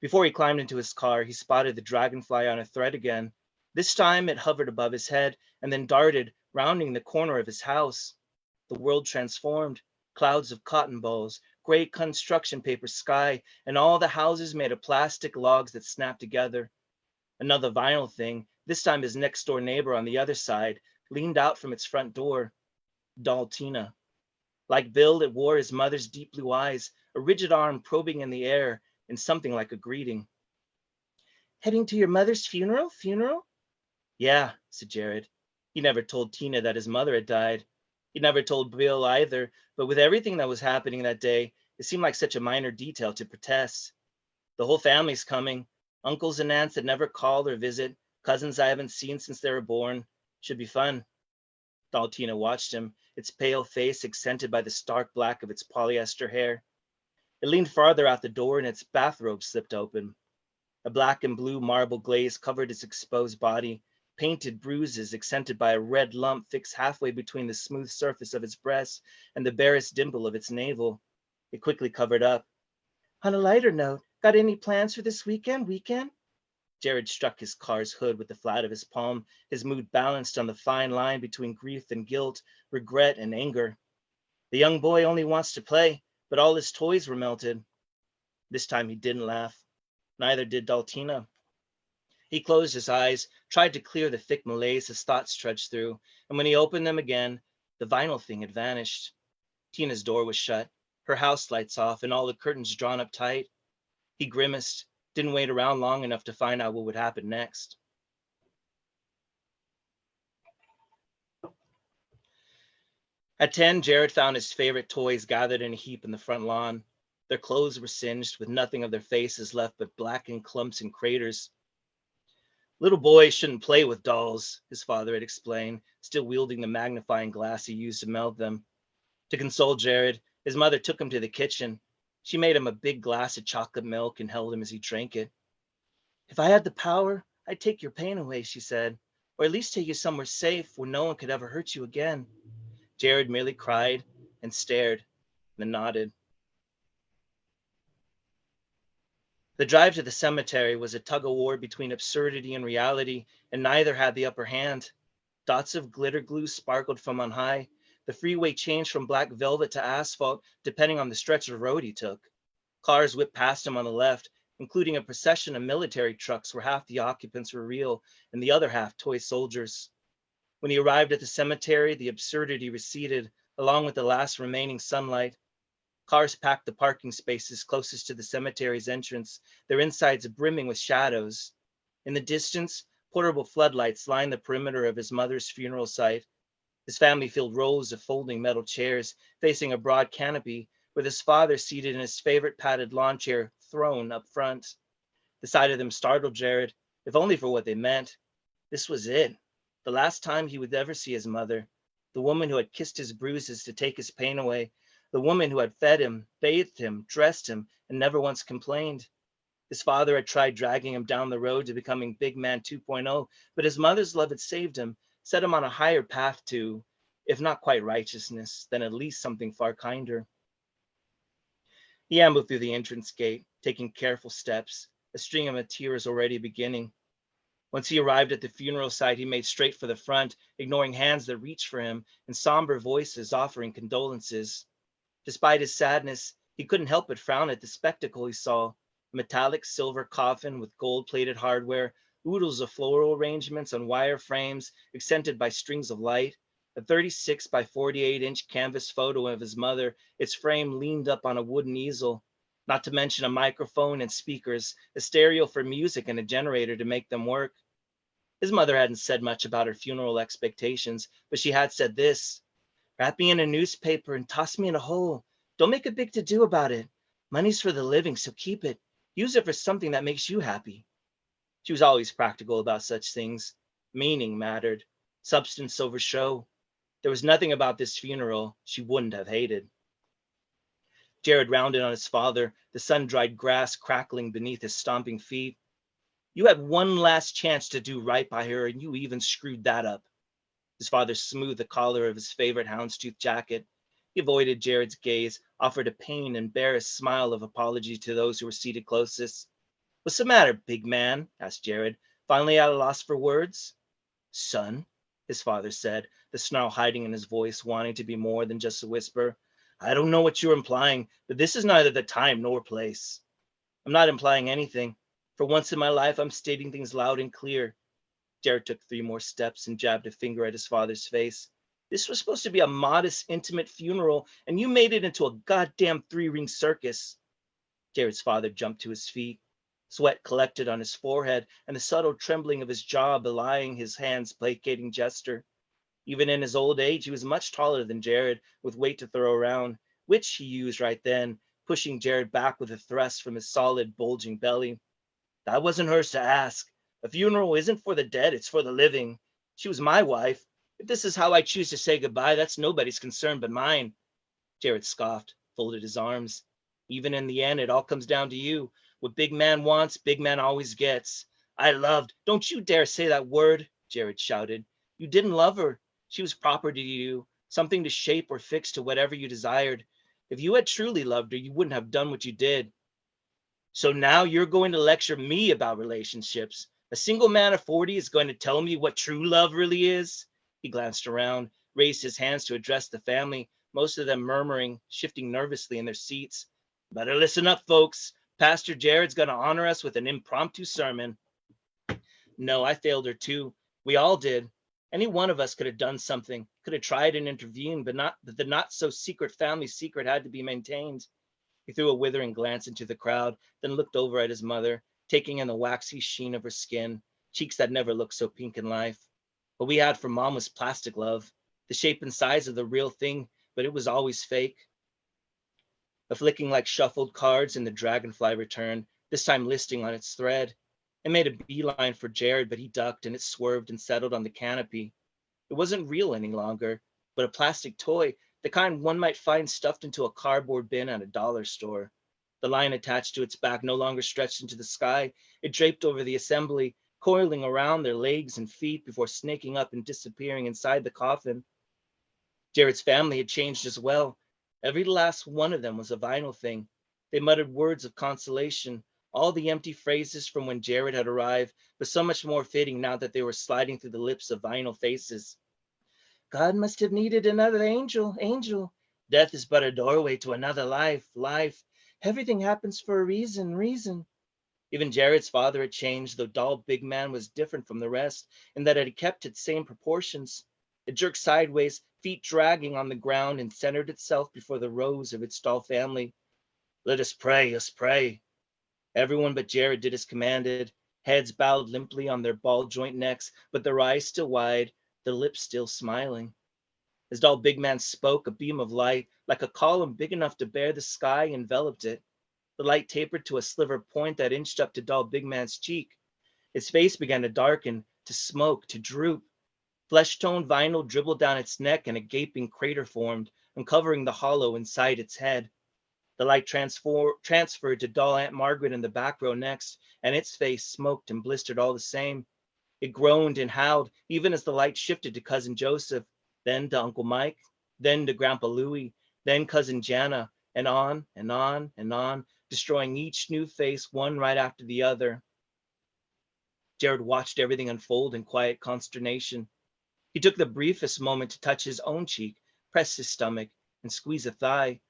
Before he climbed into his car, he spotted the dragonfly on a thread again. This time it hovered above his head and then darted, rounding the corner of his house. The world transformed. Clouds of cotton balls, gray construction paper sky, and all the houses made of plastic logs that snapped together. Another vinyl thing, this time his next door neighbor on the other side, leaned out from its front door. Doll Tina. Like Bill, it wore his mother's deep blue eyes, a rigid arm probing in the air, and something like a greeting. Heading to your mother's funeral? Yeah, said Jared. He never told Tina that his mother had died. He never told Bill either, but with everything that was happening that day, it seemed like such a minor detail to protest. The whole family's coming. Uncles and aunts that never call or visit, cousins I haven't seen since they were born. Should be fun. Daltina watched him, its pale face accented by the stark black of its polyester hair. It leaned farther out the door and its bathrobe slipped open. A black and blue marble glaze covered its exposed body, painted bruises accented by a red lump fixed halfway between the smooth surface of its breast and the barest dimple of its navel. It quickly covered up. On a lighter note, got any plans for this weekend? Jared struck his car's hood with the flat of his palm, his mood balanced on the fine line between grief and guilt, regret and anger. The young boy only wants to play, but all his toys were melted. This time he didn't laugh. Neither did Daltina. He closed his eyes, tried to clear the thick malaise his thoughts trudged through, and when he opened them again, the vinyl thing had vanished. Tina's door was shut, her house lights off, and all the curtains drawn up tight. He grimaced, didn't wait around long enough to find out what would happen next. At 10, Jared found his favorite toys gathered in a heap in the front lawn. Their clothes were singed, with nothing of their faces left but blackened clumps and craters. Little boys shouldn't play with dolls, his father had explained, still wielding the magnifying glass he used to melt them. To console Jared, his mother took him to the kitchen. She made him a big glass of chocolate milk and held him as he drank it. If I had the power, I'd take your pain away, she said, or at least take you somewhere safe where no one could ever hurt you again. Jared merely cried and stared, then nodded. The drive to the cemetery was a tug-of-war between absurdity and reality, and neither had the upper hand. Dots of glitter glue sparkled from on high. The freeway changed from black velvet to asphalt, depending on the stretch of road he took. Cars whipped past him on the left, including a procession of military trucks where half the occupants were real and the other half toy soldiers. When he arrived at the cemetery, the absurdity receded, along with the last remaining sunlight. Cars packed the parking spaces closest to the cemetery's entrance, their insides brimming with shadows. In the distance, portable floodlights lined the perimeter of his mother's funeral site. His family filled rows of folding metal chairs facing a broad canopy, with his father seated in his favorite padded lawn chair thrown up front. The sight of them startled Jared, if only for what they meant. This was it, the last time he would ever see his mother, the woman who had kissed his bruises to take his pain away, the woman who had fed him, bathed him, dressed him, and never once complained. His father had tried dragging him down the road to becoming Big Man 2.0, but his mother's love had saved him, set him on a higher path to, if not quite righteousness, then at least something far kinder. He ambled through the entrance gate, taking careful steps, a stream of tears already beginning. Once he arrived at the funeral site, he made straight for the front, ignoring hands that reached for him and somber voices offering condolences. Despite his sadness, he couldn't help but frown at the spectacle he saw. A metallic silver coffin with gold-plated hardware, oodles of floral arrangements on wire frames accented by strings of light, a 36 by 48-inch canvas photo of his mother, its frame leaned up on a wooden easel, not to mention a microphone and speakers, a stereo for music and a generator to make them work. His mother hadn't said much about her funeral expectations, but she had said this: "Wrap me in a newspaper and toss me in a hole. Don't make a big to-do about it. Money's for the living, so keep it. Use it for something that makes you happy." She was always practical about such things. Meaning mattered. Substance over show. There was nothing about this funeral she wouldn't have hated. Jared rounded on his father, the sun-dried grass crackling beneath his stomping feet. "You had one last chance to do right by her, and you even screwed that up." His father smoothed the collar of his favorite houndstooth jacket. He avoided Jared's gaze, offered a pained, embarrassed smile of apology to those who were seated closest. "What's the matter, big man?" asked Jared, finally at a loss for words. "Son," his father said, the snarl hiding in his voice, wanting to be more than just a whisper, "I don't know what you're implying, but this is neither the time nor place." "I'm not implying anything. For once in my life, I'm stating things loud and clear." Jared took 3 more steps and jabbed a finger at his father's face. "This was supposed to be a modest, intimate funeral, and you made it into a goddamn 3-ring circus." Jared's father jumped to his feet. Sweat collected on his forehead, and the subtle trembling of his jaw belying his hand's placating gesture. Even in his old age, he was much taller than Jared, with weight to throw around, which he used right then, pushing Jared back with a thrust from his solid, bulging belly. "That wasn't hers to ask. A funeral isn't for the dead, it's for the living. She was my wife. If this is how I choose to say goodbye, that's nobody's concern but mine." Jared scoffed, folded his arms. "Even in the end, it all comes down to you. What big man wants, big man always gets." "I loved—" "Don't you dare say that word," Jared shouted. "You didn't love her. She was property to you, something to shape or fix to whatever you desired. If you had truly loved her, you wouldn't have done what you did." "So now you're going to lecture me about relationships. A single man of 40 is going to tell me what true love really is?" He glanced around, raised his hands to address the family, most of them murmuring, shifting nervously in their seats. "Better listen up, folks. Pastor Jared's going to honor us with an impromptu sermon." "No, I failed her too. We all did. Any one of us could have done something, could have tried and intervened, but the not-so-secret family secret had to be maintained." He threw a withering glance into the crowd, then looked over at his mother, taking in the waxy sheen of her skin, cheeks that never looked so pink in life. "What we had from Mom was plastic love, the shape and size of the real thing, but it was always fake." A flicking like shuffled cards, and the dragonfly returned, this time listing on its thread. It made a beeline for Jared, but he ducked, and it swerved and settled on the canopy. It wasn't real any longer, but a plastic toy, the kind one might find stuffed into a cardboard bin at a dollar store. The line attached to its back no longer stretched into the sky. It draped over the assembly, coiling around their legs and feet before snaking up and disappearing inside the coffin. Jared's family had changed as well. Every last one of them was a vinyl thing. They muttered words of consolation, all the empty phrases from when Jared had arrived, but so much more fitting now that they were sliding through the lips of vinyl faces. God must have needed another angel, angel. Death is but a doorway to another life, life. Everything happens for a reason, reason. Even Jared's father had changed, though Doll Big Man was different from the rest in that it had kept its same proportions. It jerked sideways, feet dragging on the ground, and centered itself before the rows of its doll family. Let us pray, us pray. Everyone but Jared did as commanded, heads bowed limply on their ball joint necks, but their eyes still wide, their lips still smiling. As Doll Big Man spoke, a beam of light, like a column big enough to bear the sky, enveloped it. The light tapered to a sliver point that inched up to Doll Big Man's cheek. Its face began to darken, to smoke, to droop. Flesh-toned vinyl dribbled down its neck and a gaping crater formed, uncovering the hollow inside its head. The light transferred to Doll Aunt Margaret in the back row next, and its face smoked and blistered all the same. It groaned and howled, even as the light shifted to Cousin Joseph, then to Uncle Mike, then to Grandpa Louie, then Cousin Jana, and on and on and on, destroying each new face one right after the other. Jared watched everything unfold in quiet consternation. He took the briefest moment to touch his own cheek, press his stomach, and squeeze a thigh.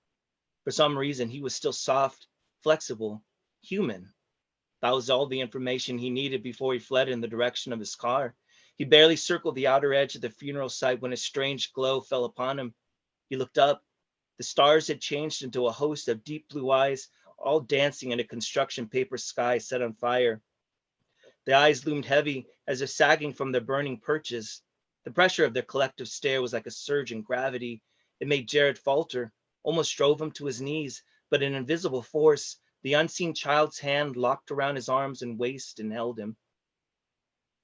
For some reason, he was still soft, flexible, human. That was all the information he needed before he fled in the direction of his car. He barely circled the outer edge of the funeral site when a strange glow fell upon him. He looked up. The stars had changed into a host of deep blue eyes, all dancing in a construction paper sky set on fire. The eyes loomed heavy, as if sagging from their burning perches. The pressure of their collective stare was like a surge in gravity. It made Jared falter, almost drove him to his knees, but an invisible force, the unseen child's hand, locked around his arms and waist and held him.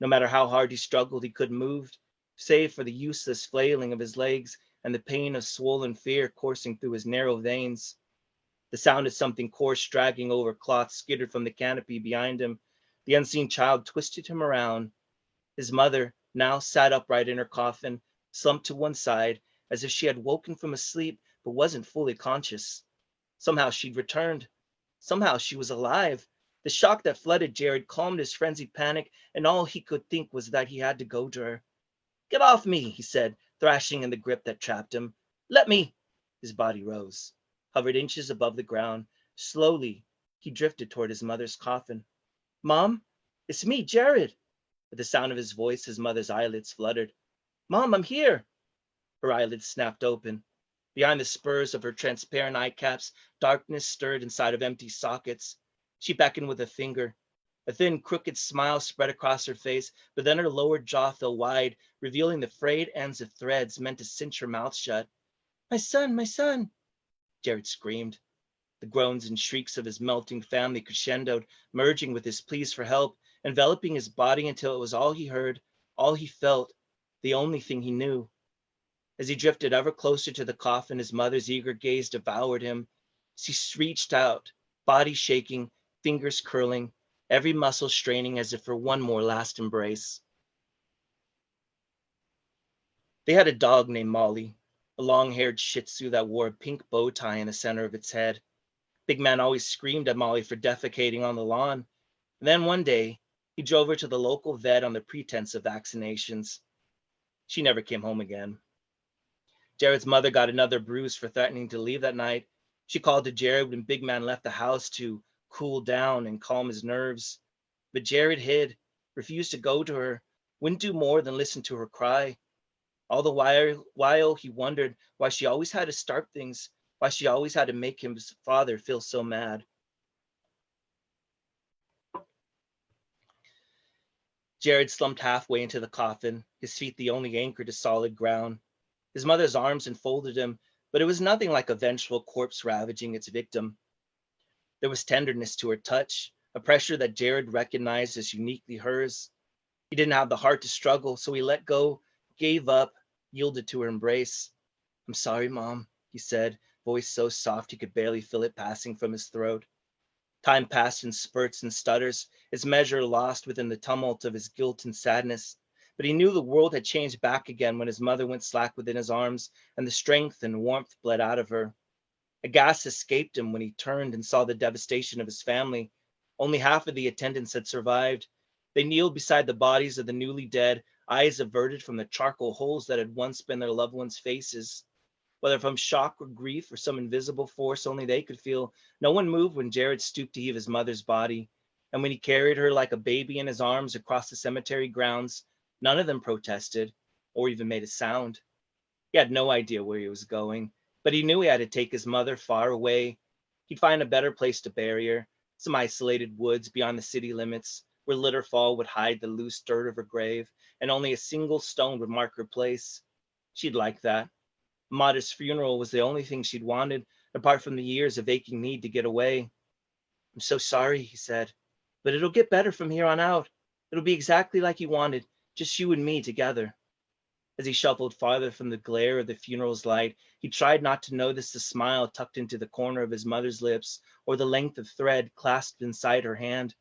No matter how hard he struggled, he couldn't move, save for the useless flailing of his legs and the pain of swollen fear coursing through his narrow veins. The sound of something coarse dragging over cloth skittered from the canopy behind him. The unseen child twisted him around. His mother now sat upright in her coffin, slumped to one side, as if she had woken from a sleep but wasn't fully conscious. Somehow she'd returned. Somehow she was alive. The shock that flooded Jared calmed his frenzied panic, and all he could think was that he had to go to her. Get off me, he said, thrashing in the grip that trapped him. Let me. His body rose, hovered inches above the ground. Slowly, he drifted toward his mother's coffin. Mom, it's me, Jared. At the sound of his voice, his mother's eyelids fluttered. Mom, I'm here. Her eyelids snapped open. Behind the spurs of her transparent eye caps, darkness stirred inside of empty sockets. She beckoned with a finger. A thin, crooked smile spread across her face, but then her lower jaw fell wide, revealing the frayed ends of threads meant to cinch her mouth shut. My son, my son, Jared screamed. The groans and shrieks of his melting family crescendoed, merging with his pleas for help, enveloping his body until it was all he heard, all he felt, the only thing he knew. As he drifted ever closer to the coffin, his mother's eager gaze devoured him. She reached out, body shaking, fingers curling, every muscle straining as if for one more last embrace. They had a dog named Molly, a long-haired Shih Tzu that wore a pink bow tie in the center of its head. Big Man always screamed at Molly for defecating on the lawn. And then one day, he drove her to the local vet on the pretense of vaccinations. She never came home again. Jared's mother got another bruise for threatening to leave that night. She called to Jared when Big Man left the house to cool down and calm his nerves. But Jared hid, refused to go to her, wouldn't do more than listen to her cry. All the while he wondered why she always had to start things, why she always had to make his father feel so mad. Jared slumped halfway into the coffin, his feet the only anchor to solid ground. His mother's arms enfolded him, but it was nothing like a vengeful corpse ravaging its victim. There was tenderness to her touch, a pressure that Jared recognized as uniquely hers. He didn't have the heart to struggle, so he let go, gave up, yielded to her embrace. I'm sorry, Mom, he said, voice so soft he could barely feel it passing from his throat. Time passed in spurts and stutters, its measure lost within the tumult of his guilt and sadness. But he knew the world had changed back again when his mother went slack within his arms and the strength and warmth bled out of her. A gasp escaped him when he turned and saw the devastation of his family. Only half of the attendants had survived. They kneeled beside the bodies of the newly dead, eyes averted from the charcoal holes that had once been their loved ones' faces. Whether from shock or grief or some invisible force only they could feel, no one moved when Jared stooped to heave his mother's body. And when he carried her like a baby in his arms across the cemetery grounds, none of them protested or even made a sound. He had no idea where he was going, but he knew he had to take his mother far away. He'd find a better place to bury her, some isolated woods beyond the city limits, where litter fall would hide the loose dirt of her grave, and only a single stone would mark her place. She'd like that. A modest funeral was the only thing she'd wanted, apart from the years of aching need to get away. I'm so sorry, he said, but it'll get better from here on out. It'll be exactly like you wanted, just you and me together. As he shuffled farther from the glare of the funeral's light, he tried not to notice the smile tucked into the corner of his mother's lips or the length of thread clasped inside her hand.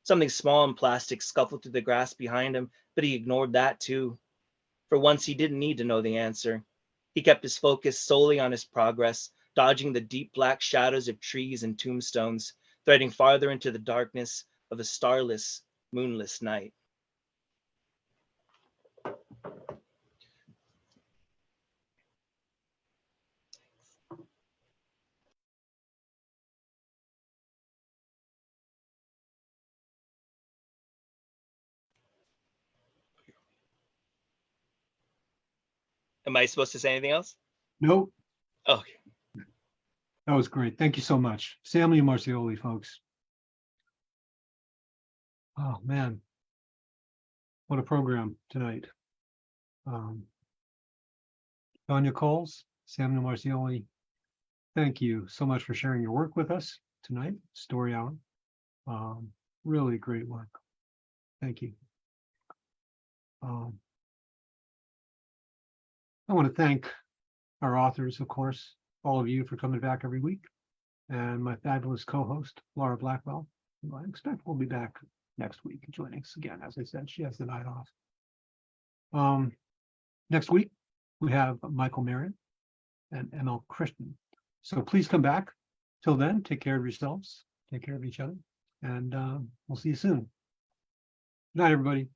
Something small and plastic scuffled through the grass behind him, but he ignored that too. For once, he didn't need to know the answer. He kept his focus solely on his progress, dodging the deep black shadows of trees and tombstones, threading farther into the darkness of a starless, moonless night. Am I supposed to say anything else? Nope, Okay. that was great. Thank you so much. Samuel Marzioli, folks. Oh, man. What a program tonight. Donyae Coles, Samuel Marzioli, thank you so much for sharing your work with us tonight, Story Hour. Really great work. Thank you. I want to thank our authors, of course, all of you for coming back every week, and my fabulous co-host, Laura Blackwell, who I expect will be back next week, joining us again. As I said, she has the night off. Next week, we have Michael Marion and ML Christian. So please come back. Till then, take care of yourselves, take care of each other, and we'll see you soon. Good night, everybody.